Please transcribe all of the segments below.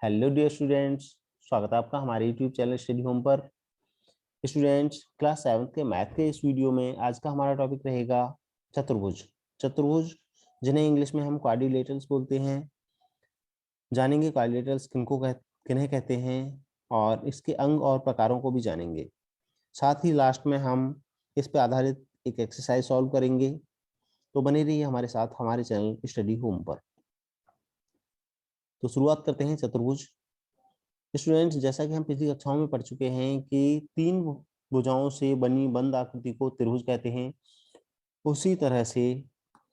Hello dear students, स्वागत है आपका हमारे यूट्यूब चैनल स्टडी होम पर। स्टूडेंट्स, क्लास 7 के मैथ के इस वीडियो में आज का हमारा टॉपिक रहेगा चतुर्भुज। चतुर्भुज जिन्हें इंग्लिश में हम क्वाड्रिलेटरल्स बोलते हैं। जानेंगे क्वाड्रिलेटरल्स किन्हें कहते हैं और इसके अंग और प्रकारों को भी जानेंगे। साथ ही लास्ट में हम इस पर आधारित एक एक्सरसाइज सॉल्व करेंगे। तो बने रहिए हमारे साथ हमारे चैनल स्टडी होम पर। तो शुरुआत करते हैं चतुर्भुज। स्टूडेंट्स, जैसा कि हम पिछली कक्षाओं में पढ़ चुके हैं कि तीन भुजाओं से बनी बंद आकृति को त्रिभुज कहते हैं। उसी तरह से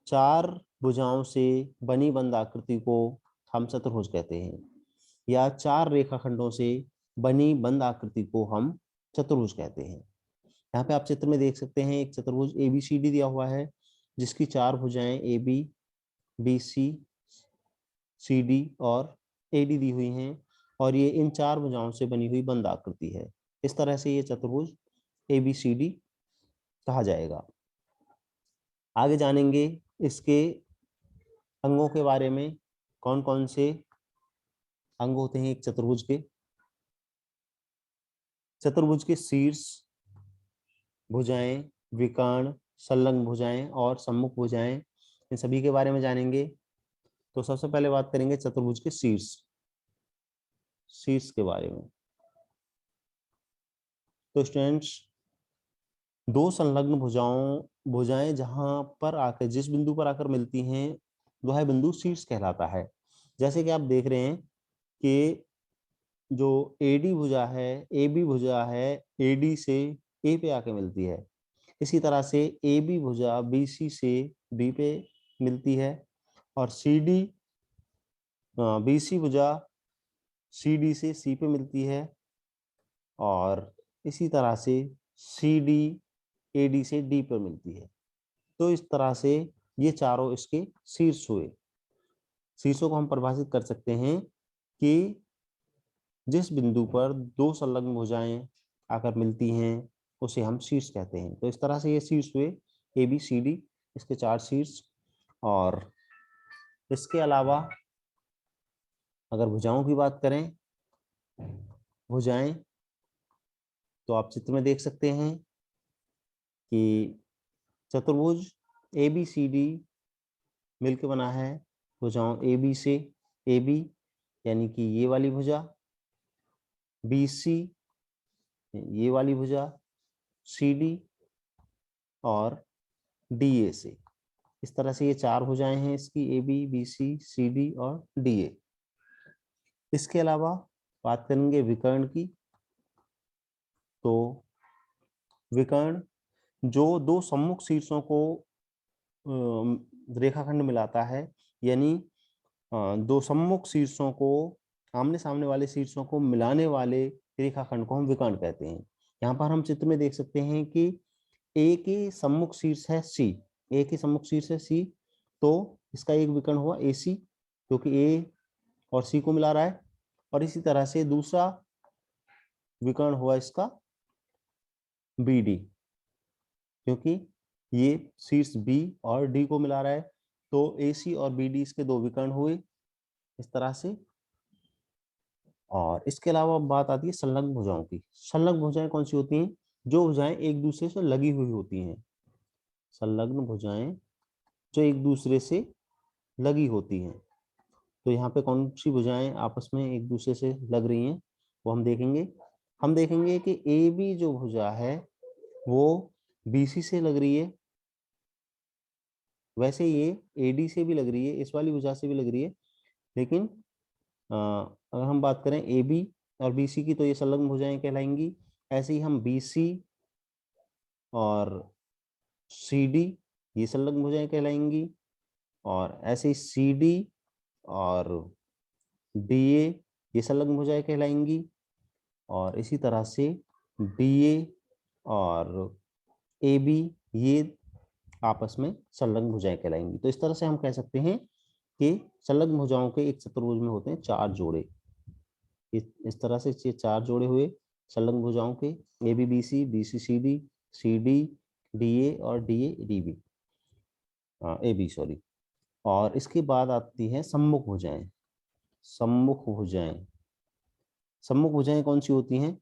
चार भुजाओं से बनी बंद आकृति को हम चतुर्भुज कहते हैं, या चार रेखाखंडों से बनी बंद आकृति को हम चतुर्भुज कहते हैं। यहाँ पे आप चित्र में देख सकते हैं एक चतुर्भुज ABCD दिया हुआ है, जिसकी चार भुजाएं AB, BC, CD और AD दी हुई हैं, और ये इन चार भुजाओं से बनी हुई बंद आकृति है। इस तरह से ये चतुर्भुज ABCD कहा जाएगा। आगे जानेंगे इसके अंगों के बारे में। कौन कौन से अंग होते हैं एक चतुर्भुज के। चतुर्भुज के शीर्ष, भुजाएं, विकर्ण, संलग्न भुजाएं और सम्मुख भुजाएं, इन सभी के बारे में जानेंगे। तो सबसे पहले बात करेंगे चतुर्भुज के शीर्ष शीर्ष के बारे में। तो स्टूडेंट्स, दो संलग्न भुजाएं जहां पर आकर जिस बिंदु पर आकर मिलती हैं वह बिंदु शीर्ष कहलाता है। जैसे कि आप देख रहे हैं कि जो AD भुजा है, AB भुजा है, AD से A पे आके मिलती है। इसी तरह से AB भुजा BC से B पे मिलती है, और BC भुजा CD से C पे मिलती है, और इसी तरह से CD AD से D पर मिलती है। तो इस तरह से ये चारों इसके शीर्ष हुए। शीर्षों को हम परिभाषित कर सकते हैं कि जिस बिंदु पर दो संलग्न भुजाएं आकर मिलती हैं उसे हम शीर्ष कहते हैं। तो इस तरह से ये शीर्ष हुए ABCD, इसके चार शीर्ष। और इसके अलावा अगर भुजाओं की बात करें, भुजाएं, तो आप चित्र में देख सकते हैं कि चतुर्भुज ABCD मिलकर बना है भुजाओं AB से। AB यानी कि ये वाली भुजा, BC ये वाली भुजा, CD और DA से। इस तरह से ये चार भुजाएं हैं इसकी, AB, BC, CD और DA। इसके अलावा बात करेंगे विकर्ण की। तो विकर्ण जो दो सम्मुख शीर्षों को रेखाखंड मिलाता है, यानी दो सम्मुख शीर्षों को, आमने सामने वाले शीर्षों को मिलाने वाले रेखाखंड को हम विकर्ण कहते हैं। यहाँ पर हम चित्र में देख सकते हैं कि A के सम्मुख शीर्ष है C। A के सम्मुख शीर्ष है C, तो इसका एक विकर्ण हुआ AC, क्योंकि A और C को मिला रहा है। और इसी तरह से दूसरा विकर्ण हुआ इसका BD, क्योंकि ये शीर्ष B और D को मिला रहा है। तो AC और BD इसके दो विकर्ण हुए इस तरह से। और इसके अलावा बात आती है संलग्न भुजाओं की। संलग्न भुजाएं कौन सी होती हैं? जो भुजाएं एक दूसरे से लगी हुई होती हैं। संलग्न भुजाएं जो एक दूसरे से लगी होती हैं। तो यहाँ पे कौन सी भुजाएं आपस में एक दूसरे से लग रही हैं वो हम देखेंगे। हम देखेंगे कि AB जो भुजा है वो BC से लग रही है, वैसे ये AD से भी लग रही है, इस वाली भुजा से भी लग रही है। लेकिन अगर हम बात करें AB और BC की, तो ये संलग्न भुजाएं कहलाएंगी। ऐसे ही हम BC और CD, ये संलग्न भुजाएं कहलाएंगी। और ऐसे ही CD और DA, ये संलग्न भुजाएं कहलाएंगी। और इसी तरह से DA और AB, ये आपस में संलग्न भुजाएं कहलाएंगी। तो इस तरह से हम कह सकते हैं कि संलग्न भुजाओं के एक चतुर्भुज में होते हैं चार जोड़े। इस तरह से ये चार जोड़े हुए संलग्न भुजाओं के, ABBC, BCCD, CD DA और DA DB, AB सॉरी। और इसके बाद आती है सम्मुख भुजाएं। सम्मुख भुजाएं सम्मुख भुजाएं कौन सी होती हैं?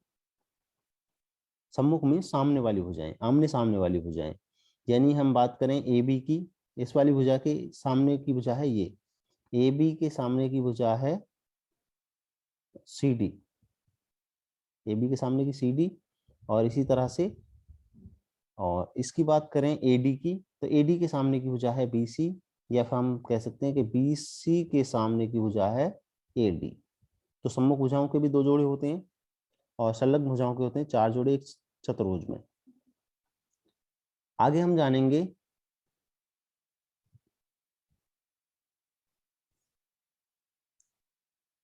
सम्मुख में सामने वाली भुजाएं, आमने सामने वाली भुजाएं। यानी हम बात करें ए बी की, इस वाली भुजा के सामने की भुजा है ये, ए बी के सामने की भुजा है सी डी, ए बी के सामने की सी डी। और इसी तरह से और इसकी बात करें ए डी की, तो ए डी के सामने की भुजा है बी सी, या फिर हम कह सकते हैं कि बी सी के सामने की भुजा है ए डी। तो सम्मुख भुजाओं के भी दो जोड़े होते हैं और संलग्न भुजाओं के होते हैं चार जोड़े एक चतुर्भुज में। आगे हम जानेंगे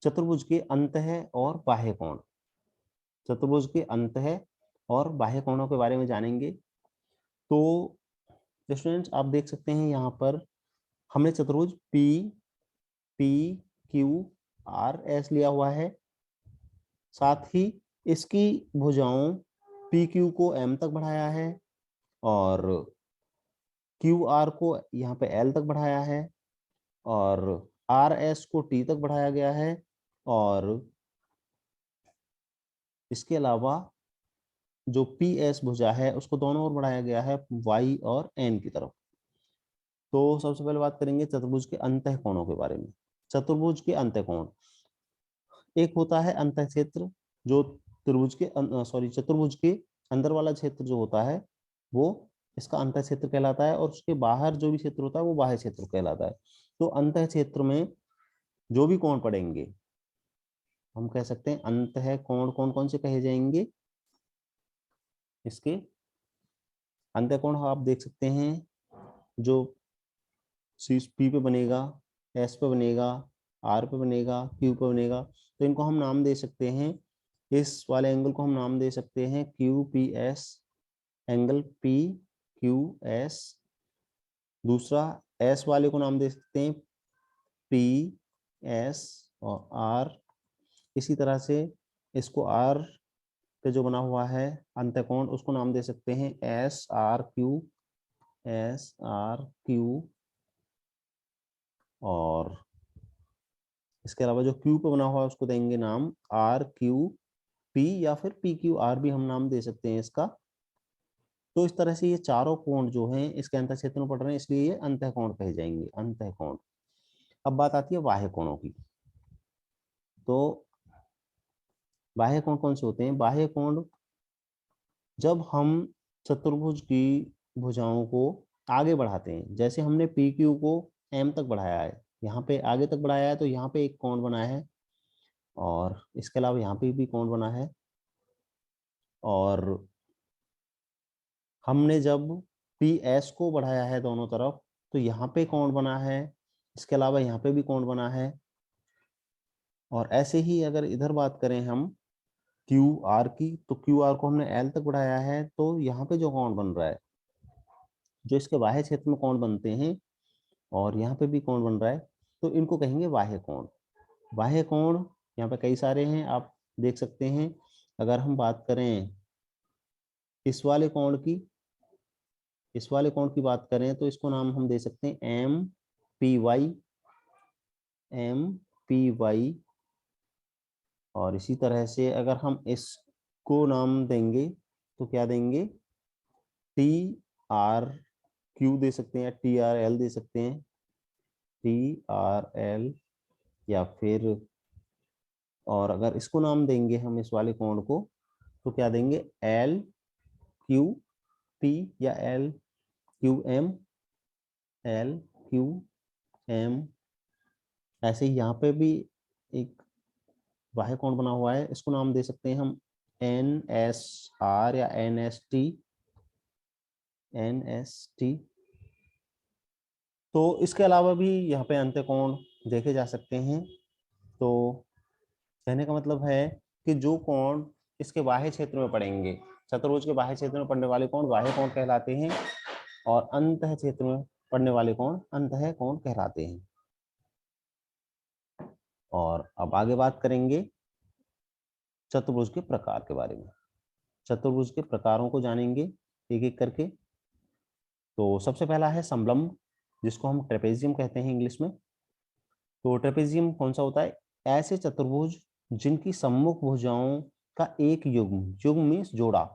चतुर्भुज के अंतः और बाह्य कोण। चतुर्भुज के अंतः और बाह्य कोणों के बारे में जानेंगे। तो स्टूडेंट्स आप देख सकते हैं यहाँ पर हमने चतुर्भुज P P Q R S लिया हुआ है, साथ ही इसकी भुजाओं पी क्यू को एम तक बढ़ाया है और क्यू आर को यहाँ पे एल तक बढ़ाया है और आर एस को टी तक बढ़ाया गया है और इसके अलावा जो पी एस भुजा है उसको दोनों ओर बढ़ाया गया है वाई और एन की तरफ। तो सबसे पहले बात करेंगे चतुर्भुज के अंतः कोणों के बारे में। चतुर्भुज के अंतः कोण, एक होता है अंतः क्षेत्र जो त्रिभुज के चतुर्भुज के अंदर वाला क्षेत्र जो होता है वो इसका अंतः क्षेत्र कहलाता है, और उसके बाहर जो भी क्षेत्र होता है वो बाह्य क्षेत्र कहलाता है। तो अंतः क्षेत्र में जो भी कोण पड़ेंगे हम कह सकते हैं अंतः कोण कौन कौन से कहे जाएंगे। इसके अंतः कोण आप देख सकते हैं जो सी पी पे बनेगा, एस पे बनेगा, आर पे बनेगा, क्यू पे बनेगा, तो इनको हम नाम दे सकते हैं। इस वाले एंगल को हम नाम दे सकते हैं Q P S, angle P Q S. दूसरा एस वाले को नाम दे सकते हैं पी एस और आर। इसी तरह से इसको आर पे जो बना हुआ है अंतःकोण उसको नाम दे सकते हैं S R Q, S R Q. और इसके अलावा जो क्यू पे बना हुआ है उसको देंगे नाम आर क्यू पी, या फिर पी क्यू आर भी हम नाम दे सकते हैं इसका। तो इस तरह से ये चारों कोण जो हैं इसके अंतः क्षेत्र में पड़ रहे हैं, इसलिए ये अंतः कोण कहे जाएंगे, अंतः कोण। अब बात आती है बाह्य कोणों की। तो बाह्य कोण कौन से होते हैं? बाह्य कोण जब हम चतुर्भुज की भुजाओं को आगे बढ़ाते हैं, जैसे हमने पी क्यू को एम तक बढ़ाया है, यहाँ पे आगे तक बढ़ाया है, तो यहाँ पे एक कोण बना है और इसके अलावा यहाँ पे भी कोण बना है। और हमने जब पी एस को बढ़ाया है दोनों तरफ तो यहाँ पे कोण बना है, इसके अलावा यहाँ पे भी कोण बना है। और ऐसे ही अगर इधर बात करें हम क्यू आर की, तो क्यू आर को हमने एल तक बढ़ाया है, तो यहाँ पे जो कोण बन रहा है, जो इसके बाह्य क्षेत्र में कोण बनते हैं और यहाँ पे भी कोण बन रहा है, तो इनको कहेंगे बाह्य कोण। बाह्य कोण यहाँ पे कई सारे हैं, आप देख सकते हैं। अगर हम बात करें इस वाले कोण की, इस वाले कोण की बात करें तो इसको नाम हम दे सकते हैं M P Y, M P Y. और इसी तरह से अगर हम इसको नाम देंगे तो क्या देंगे, टी आर क्यू दे सकते हैं, टी आर एल दे सकते हैं, टी आर एल। या फिर और अगर इसको नाम देंगे हम इस वाले कोण को तो क्या देंगे, एल क्यू पी या L Q M, L Q M. ऐसे ही यहाँ पे भी एक बाह्य कोण बना हुआ है, इसको नाम दे सकते हैं हम एन एस आर या N S T, N S T. तो इसके अलावा भी यहाँ पे अंत्य कोण देखे जा सकते हैं। तो कहने का मतलब है कि जो कोण इसके बाह्य क्षेत्र में पड़ेंगे, चतुर्भुज के बाह्य क्षेत्र में पड़ने वाले कोण बाह्य कोण कहलाते हैं और अंतः क्षेत्र में पड़ने वाले कोण अंतः कोण कहलाते हैं। और अब आगे बात करेंगे चतुर्भुज के प्रकार के बारे में। चतुर्भुज के प्रकारों को जानेंगे एक एक करके। तो सबसे पहला है समलंब, जिसको हम ट्रेपेजियम कहते हैं इंग्लिश में। तो ट्रेपेजियम कौन सा होता है? ऐसे चतुर्भुज जिनकी सम्मुख भुजाओं का एक युग्म, युग्म मीन्स जोड़ा,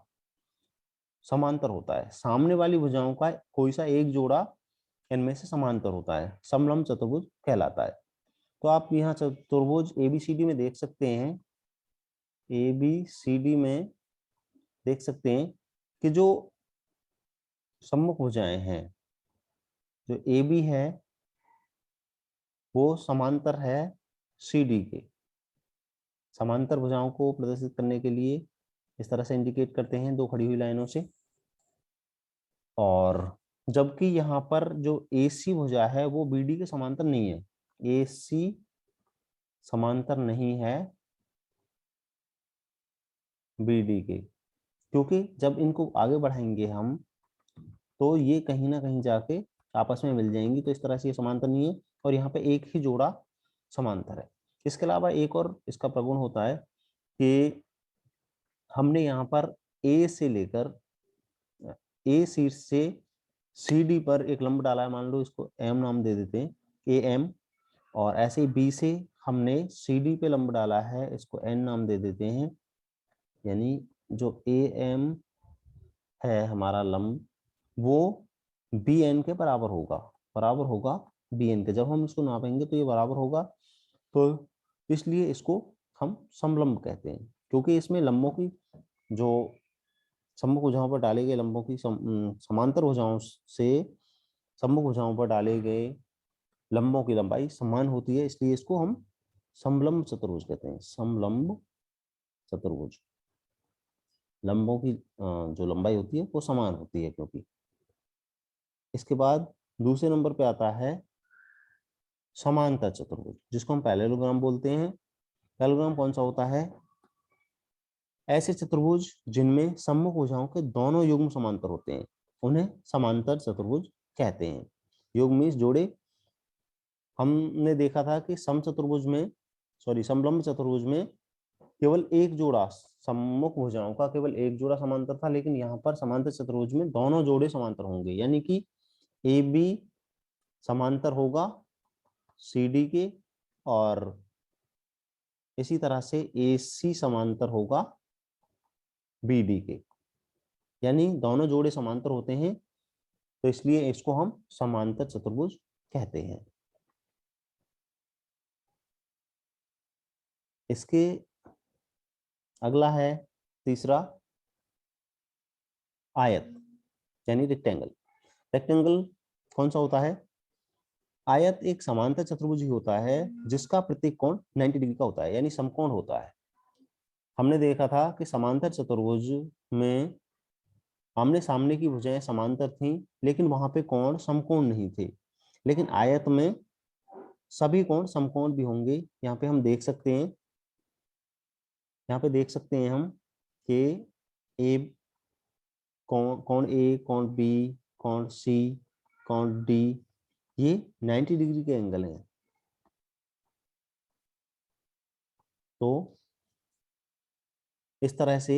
समांतर होता है। सामने वाली भुजाओं का कोई सा एक जोड़ा इनमें से समांतर होता है, समलंब चतुर्भुज कहलाता है। तो आप यहाँ चतुर्भुज एबीसीडी में देख सकते हैं, एबीसीडी में देख सकते हैं कि जो सम्मुख भुजाएं हैं, जो ए बी है वो समांतर है सी डी के। समांतर भुजाओं को प्रदर्शित करने के लिए इस तरह से इंडिकेट करते हैं दो खड़ी हुई लाइनों से। और जबकि यहाँ पर जो ए सी भुजा है वो बी डी के समांतर नहीं है, ए सी समांतर नहीं है बी डी के, क्योंकि जब इनको आगे बढ़ाएंगे हम तो ये कहीं ना कहीं जाके आपस में मिल जाएंगी, तो इस तरह से ये समांतर नहीं है और यहाँ पे एक ही जोड़ा समांतर है। इसके अलावा एक और इसका प्रगुण होता है कि हमने यहाँ पर ए से लेकर ए शीर्ष से सी डी पर एक लंब डाला है, मान लो इसको एम नाम दे देते हैं, ए एम। और ऐसे ही बी से हमने सी डी पे लंब डाला है, इसको एन नाम दे देते हैं। यानी जो ए एम है हमारा लंब वो बी एन के बराबर होगा, बराबर होगा बी एन के। जब हम इसको नापेंगे तो ये बराबर होगा, तो इसलिए इसको हम समलंब कहते हैं, क्योंकि इसमें लंबों की जो सम्मुख भुजाओं पर डाले गए लंबों की समांतर भुजाओं से सम्मुख भुजाओं पर डाले गए लंबों की लंबाई समान होती है, इसलिए इसको हम समलंब चतुर्भुज कहते हैं। समलंब चतुर्भुज, लंबों की जो लंबाई होती है वो समान होती है क्योंकि। इसके बाद दूसरे नंबर पे आता है समांतर चतुर्भुज, जिसको हम पैरेललोग्राम बोलते हैं। पैरेललोग्राम कौन सा होता है? ऐसे चतुर्भुज जिनमें सम्मुख भुजाओं के दोनों युग्म समांतर होते हैं उन्हें समांतर चतुर्भुज कहते हैं। युग्म मीन्स जोड़े। हमने देखा था कि समलंब चतुर्भुज में केवल एक जोड़ा सम्मुख भुजाओं का, केवल एक जोड़ा समांतर था, लेकिन यहाँ पर समांतर चतुर्भुज में दोनों जोड़े समांतर होंगे, यानी कि ए बी समांतर होगा सी डी के, और इसी तरह से ए सी समांतर होगा बी डी के। यानी दोनों जोड़े समांतर होते हैं, तो इसलिए इसको हम समांतर चतुर्भुज कहते हैं। इसके अगला है तीसरा, आयत यानी रेक्टेंगल। रेक्टेंगल कौन सा होता है? आयत एक समांतर चतुर्भुज ही होता है जिसका प्रत्येक कोण 90 डिग्री का होता है, यानी समकोण होता है। हमने देखा था कि समांतर चतुर्भुज में आमने सामने की भुजाएं समांतर थीं, लेकिन वहां पे कोण समकोण नहीं थे। लेकिन आयत में सभी कोण समकोण भी होंगे। यहाँ पे हम देख सकते हैं, यहाँ पे देख सकते हैं हम कि ए कोण ए, कोण बी, कोण सी, कोण डी, ये 90 डिग्री के एंगल हैं। तो इस तरह से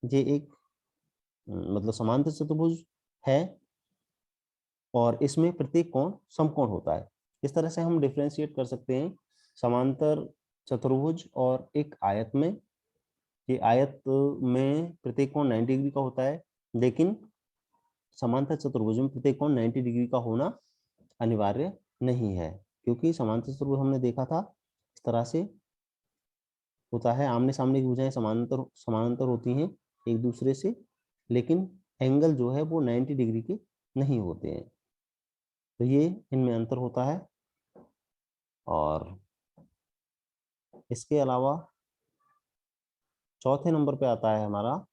ये एक मतलब समांतर चतुर्भुज है और इसमें प्रत्येक कोण समकोण होता है। इस तरह से हम डिफरेंशिएट कर सकते हैं समांतर चतुर्भुज और एक आयत में। ये आयत में प्रत्येक कोण 90 डिग्री का होता है, लेकिन समांतर चतुर्भुज में प्रत्येक कोण 90 डिग्री का होना अनिवार्य नहीं है, क्योंकि समांतर चतुर्भुज हमने देखा था इस तरह से होता है, आमने सामने की भुजाएं समांतर समानांतर होती हैं एक दूसरे से, लेकिन एंगल जो है वो 90 डिग्री के नहीं होते हैं। तो ये इनमें अंतर होता है। और इसके अलावा चौथे नंबर पे आता है हमारा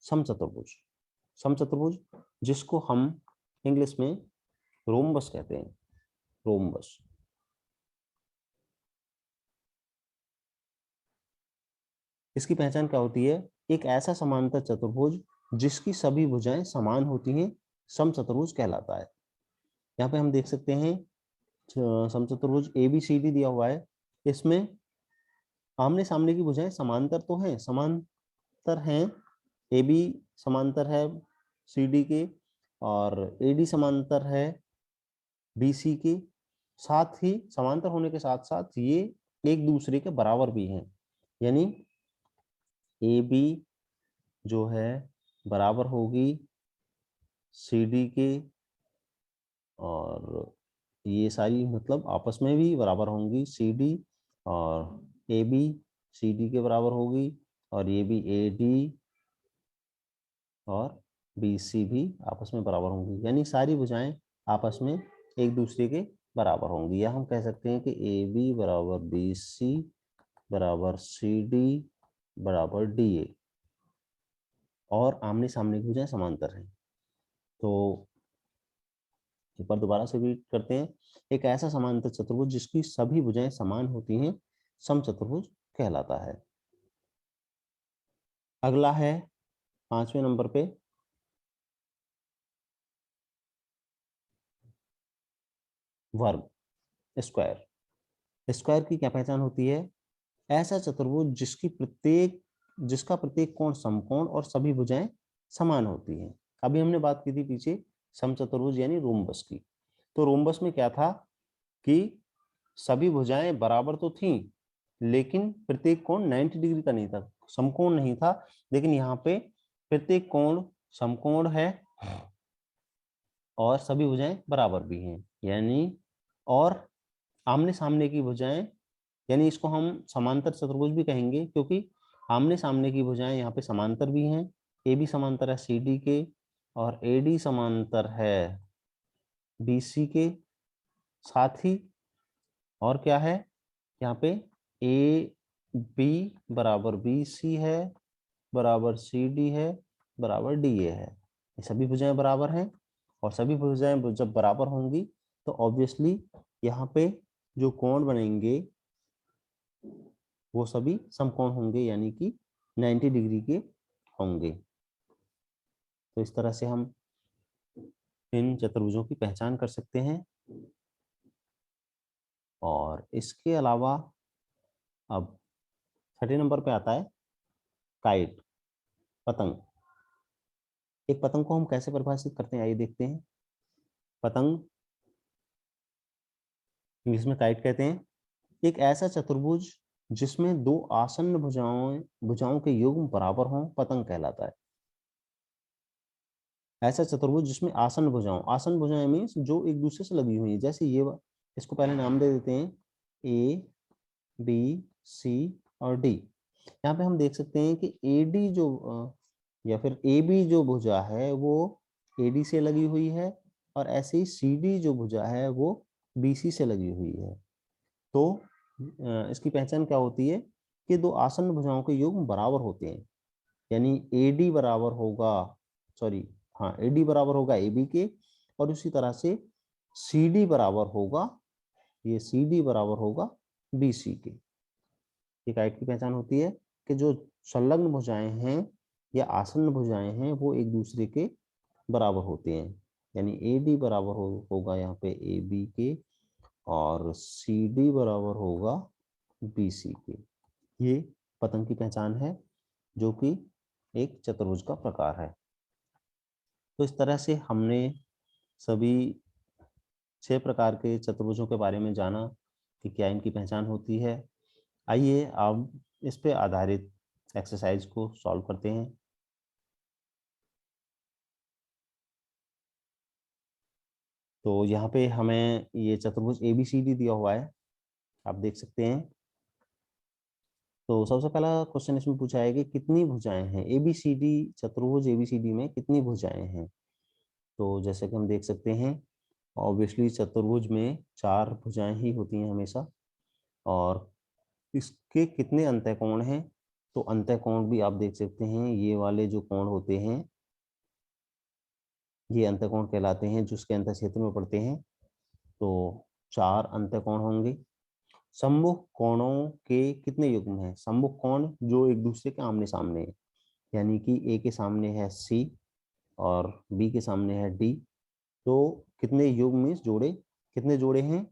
समचतुर्भुज। समचतुर्भुज जिसको हम इंग्लिश में रोम्बस कहते हैं, रोम्बस। इसकी पहचान क्या होती है? एक ऐसा समांतर चतुर्भुज जिसकी सभी भुजाएं समान होती हैं समचतुर्भुज कहलाता है। यहाँ पे हम देख सकते हैं समचतुर्भुज ए बी सी डी दिया हुआ है। इसमें आमने सामने की भुजाएं समांतर तो हैं, समांतर हैं, ए बी समांतर है सी डी के, और ए डी समांतर है बी सी के, साथ ही समांतर होने के साथ साथ ये एक दूसरे के बराबर भी हैं, यानी ए बी जो है बराबर होगी सी डी के, और ये सारी मतलब आपस में भी बराबर होंगी सी डी, और ए बी सी डी के बराबर होगी, और ये भी ए डी और बी सी भी आपस में बराबर होंगी, यानी सारी भुजाएं आपस में एक दूसरे के बराबर होंगी। या हम कह सकते हैं कि ए बी बराबर बी सी बराबर सी डी बराबर डी ए, और आमने सामने की भुजाएं समांतर हैं। तो एक बार दोबारा से रिपीट करते हैं। एक ऐसा समांतर चतुर्भुज जिसकी सभी भुजाएं समान होती हैं समचतुर्भुज कहलाता है। अगला है 5वें नंबर पे वर्ग, स्क्वायर। स्क्वायर की क्या पहचान होती है? ऐसा चतुर्भुज जिसका प्रत्येक कोण समकोण और सभी भुजाएं समान होती हैं। अभी हमने बात की थी पीछे समचतुर्भुज यानी रोम्बस की। तो रोम्बस में क्या था कि सभी भुजाएं बराबर तो थीं, लेकिन प्रत्येक कोण 90 डिग्री का नहीं था, समकोण नहीं था। लेकिन यहाँ पे प्रत्येक कोण समकोण है और सभी भुजाएं बराबर भी हैं, यानी और आमने सामने की भुजाएं, यानी इसको हम समांतर चतुर्भुज भी कहेंगे, क्योंकि आमने सामने की भुजाएं यहाँ पे समांतर भी हैं। ए बी समांतर है सी डी के, और ए डी समांतर है बी सी के। साथ ही और क्या है यहाँ पे, ए बी बराबर बी सी है बराबर सी डी है बराबर डी ए है। ये सभी भुजाएं बराबर हैं, और सभी भुजाएं जब बराबर होंगी तो ऑब्वियसली यहाँ पे जो कोण बनेंगे वो सभी समकोण होंगे, यानी कि 90 डिग्री के होंगे। तो इस तरह से हम इन चतुर्भुजों की पहचान कर सकते हैं। और इसके अलावा अब 6 नंबर पे आता है काइट, पतंग। एक पतंग को हम कैसे परिभाषित करते हैं, आइए देखते हैं। पतंग इंग्लिश में काइट कहते हैं। एक ऐसा चतुर्भुज जिसमें दो आसन्न भुजाओं के युग्म बराबर हों पतंग कहलाता है। ऐसा चतुर्भुज जिसमें आसन्न भुजाएं मीन्स जो एक दूसरे से लगी हुई है, जैसे ये इसको पहले नाम दे देते हैं ए बी सी और डी। यहाँ पे हम देख सकते हैं कि ए डी जो या फिर ए बी जो भुजा है वो ए डी से लगी हुई है, और ऐसे ही सी डी जो भुजा है वो बी सी से लगी हुई है। तो इसकी पहचान क्या होती है कि दो आसन्न भुजाओं के युग्म बराबर होते हैं, यानी ए डी बराबर होगा, सॉरी हाँ, ए डी बराबर होगा ए बी के, और उसी तरह से सी डी बराबर होगा, ये सी डी बराबर होगा बी सी के। ये काइट की पहचान होती है कि जो संलग्न भुजाएं हैं या आसन्न भुजाएं हैं वो एक दूसरे के बराबर होते हैं, यानी ए डी बराबर होगा यहाँ पे ए बी के, और सी डी बराबर होगा बी सी के। ये पतंग की पहचान है, जो कि एक चतुर्भुज का प्रकार है। तो इस तरह से हमने सभी 6 प्रकार के चतुर्भुजों के बारे में जाना कि क्या इनकी पहचान होती है। आइए अब इस पे आधारित एक्सरसाइज को सॉल्व करते हैं। तो यहाँ पे हमें ये चतुर्भुज ए बी सी डी दिया हुआ है, आप देख सकते हैं। तो सबसे पहला क्वेश्चन इसमें पूछा है कि कितनी भुजाएं हैं ए बी सी डी, चतुर्भुज ए बी सी डी में कितनी भुजाएं हैं। तो जैसे कि हम देख सकते हैं, ऑब्वियसली चतुर्भुज में 4 भुजाएं ही होती हैं हमेशा, और इसके कितने अंतःकोण हैं, तो अंतःकोण भी आप देख सकते हैं, ये वाले जो कोण होते हैं ये अंतःकोण कहलाते हैं, जो उसके अंतः क्षेत्र में पड़ते हैं। तो 4 अंतःकोण होंगे। सम्मुख कोणों के कितने युग्म हैं, सम्मुख कोण जो एक दूसरे के आमने सामने है, यानी कि ए के सामने है सी और बी के सामने है डी, तो कितने युग्म मीन्स जोड़े, कितने जोड़े हैं,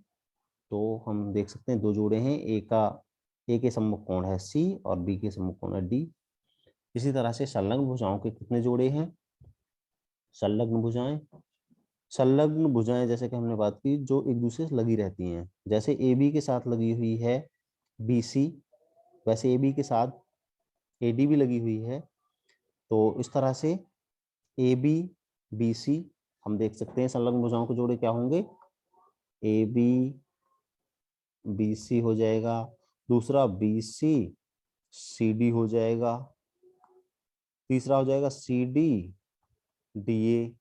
तो हम देख सकते हैं 2 जोड़े हैं। ए के सम्मुख कोण है सी और बी के सम्मुख कोण है डी। इसी तरह से संलग्न भुजाओं के कितने जोड़े हैं, संलग्न भुजाएं संलग्न भुजाएं जैसे कि हमने बात की जो एक दूसरे से लगी रहती हैं, जैसे ए बी के साथ लगी हुई है बी सी, वैसे ए बी के साथ ए डी भी लगी हुई है। तो इस तरह से ए बी बी सी हम देख सकते हैं संलग्न भुजाओं के जोड़े क्या होंगे, ए बी बी सी हो जाएगा, दूसरा बी सी सी डी हो जाएगा, तीसरा हो जाएगा सी डी डी ए,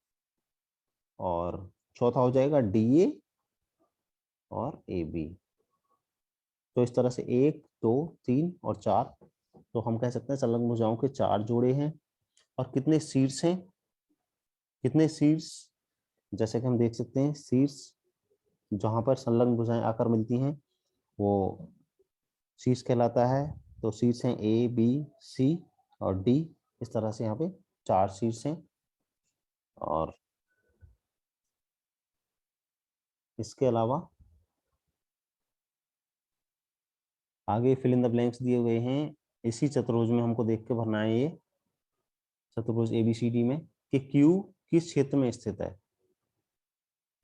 और चौथा हो जाएगा डी ए और ए बी। तो इस तरह से 1 2 3 और 4, तो हम कह सकते हैं संलग्न भुजाओं के 4 जोड़े हैं। और कितने शीर्ष हैं, कितने शीर्ष, जैसे कि हम देख सकते हैं शीर्ष जहां पर संलग्न भुजाएं आकर मिलती हैं वो शीर्ष कहलाता है। तो शीर्ष हैं ए बी सी और डी, इस तरह से यहाँ पे 4 शीर्ष हैं। और इसके अलावा आगे फिल इन द ब्लैंक्स दिए हुए हैं, इसी चतुर्भुज में हमको देख के भरना है ये चतुर्भुज एबीसीडी में कि क्यू किस क्षेत्र में स्थित है।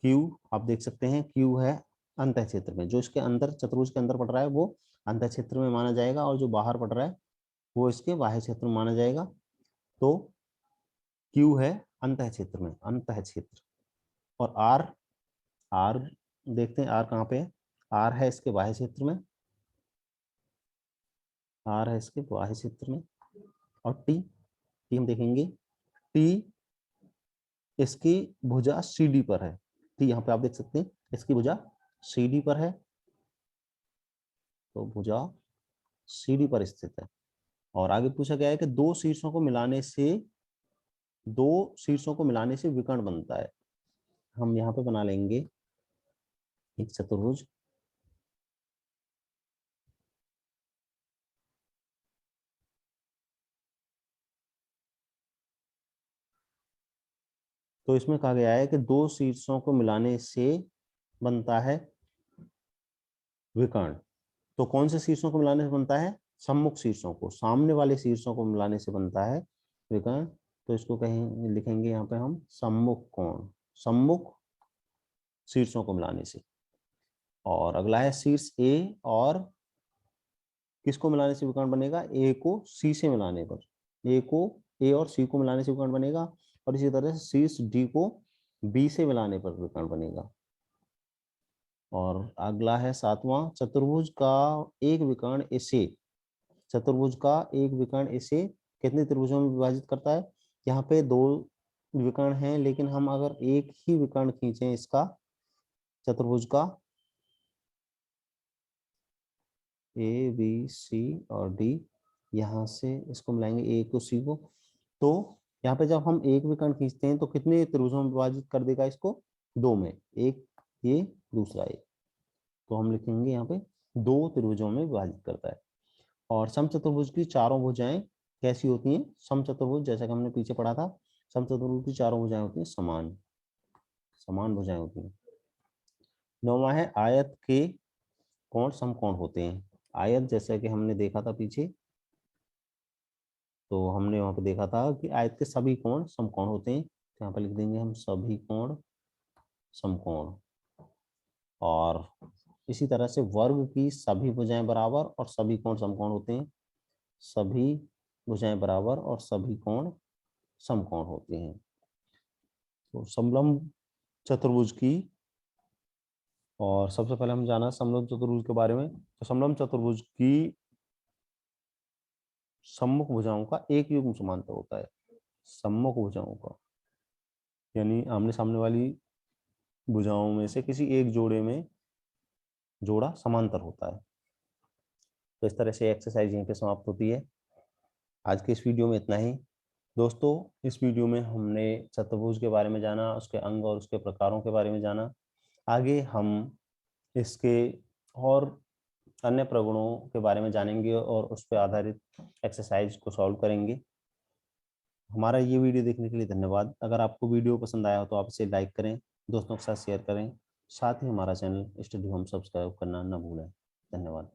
क्यू आप देख सकते हैं क्यू है अंत क्षेत्र में, जो इसके अंदर चतुर्भुज के अंदर पड़ रहा है वो अंत क्षेत्र में माना जाएगा, और जो बाहर पड़ रहा है वो इसके बाह्य क्षेत्र में माना जाएगा। तो क्यू है अंत क्षेत्र में, अंत क्षेत्र। और आर, आर देखते हैं आर कहाँ पे है, आर है इसके बाह्य क्षेत्र में, आर है इसके बाह्य क्षेत्र में। और टी, टी हम देखेंगे टी इसकी भुजा सी डी पर है। टी यहाँ पे आप देख सकते हैं इसकी भुजा सी डी पर है, तो भुजा सी डी पर स्थित है। और आगे पूछा गया है कि दो शीर्षों को मिलाने से विकर्ण बनता है। हम यहाँ पे बना लेंगे एक चतुर्भुज, तो इसमें कहा गया है कि दो शीर्षों को मिलाने से बनता है विकर्ण। तो कौन से शीर्षों को मिलाने से बनता है, सम्मुख शीर्षों को, सामने वाले शीर्षों को मिलाने से बनता है विकर्ण। तो इसको कहेंगे, लिखेंगे यहाँ पे हम सम्मुख कोण, सम्मुख शीर्षों को मिलाने से। और अगला है शीर्ष ए और किसको मिलाने से विकर्ण बनेगा, ए को सी से मिलाने पर, ए को ए और सी को मिलाने से विकर्ण बनेगा। और इसी तरह से शीर्ष डी को बी से मिलाने पर विकर्ण बनेगा। और अगला है 7वां, चतुर्भुज का एक विकर्ण इसे, चतुर्भुज का एक विकर्ण इसे कितने त्रिभुजों में विभाजित करता है। यहाँ पे 2 विकर्ण हैं, लेकिन हम अगर एक ही विकर्ण खींचे इसका चतुर्भुज का ए बी सी और डी, यहाँ से इसको मिलाएंगे ए को सी को, तो यहाँ पे जब हम एक विकर्ण खींचते हैं तो कितने त्रिभुजों में विभाजित कर देगा इसको, 2 में, एक ये दूसरा ये। तो हम लिखेंगे यहाँ पे 2 त्रिभुजों में विभाजित करता है। और समचतुर्भुज की चारों भुजाएं कैसी होती हैं, समचतुर्भुज जैसा कि हमने पीछे पढ़ा था, समचतुर्भुज की चारों भुजाएं होती हैं समान, समान भुजाएं होती हैं। 9वां है आयत के कोण समकोण होते हैं। आयत जैसा कि हमने देखा था पीछे, तो हमने वहां पे देखा था कि आयत के सभी कोण समकोण होते हैं। तो यहाँ पे लिख देंगे हम सभी कोण समकोण। और इसी तरह से वर्ग की सभी भुजाएं बराबर और सभी कोण समकोण होते हैं, सभी भुजाएं बराबर और सभी कोण समकोण होते हैं। तो समलंब चतुर्भुज की, और सबसे पहले हम जाना समलंब चतुर्भुज के बारे में। तो समलंब चतुर्भुज की सम्मुख भुजाओं का एक युग्म समांतर होता है, सम्मुख भुजाओं का यानी आमने सामने वाली भुजाओं में से किसी एक जोड़े में जोड़ा समांतर होता है। तो इस तरह से एक्सरसाइज यहीं पे समाप्त होती है। आज के इस वीडियो में इतना ही दोस्तों। इस वीडियो में हमने चतुर्भुज के बारे में जाना, उसके अंग और उसके प्रकारों के बारे में जाना। आगे हम इसके और अन्य प्रगुणों के बारे में जानेंगे और उस पर आधारित एक्सरसाइज को सॉल्व करेंगे। हमारा ये वीडियो देखने के लिए धन्यवाद। अगर आपको वीडियो पसंद आया हो तो आप इसे लाइक करें, दोस्तों के साथ शेयर करें, साथ ही हमारा चैनल स्टडी होम सब्सक्राइब करना न भूलें। धन्यवाद।